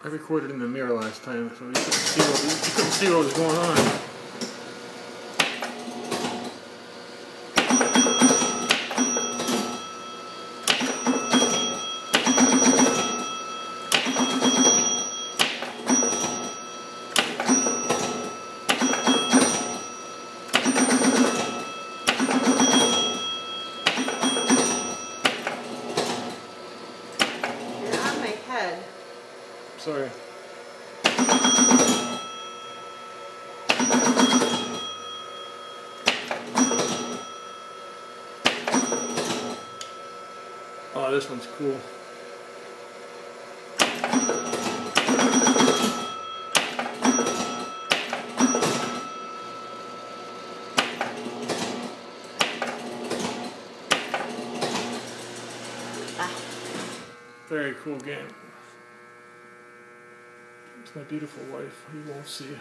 I recorded in the mirror last time, so you couldn't see what was going on. Head. Sorry. Oh, this one's cool. Very cool game. It's my beautiful wife, you won't see.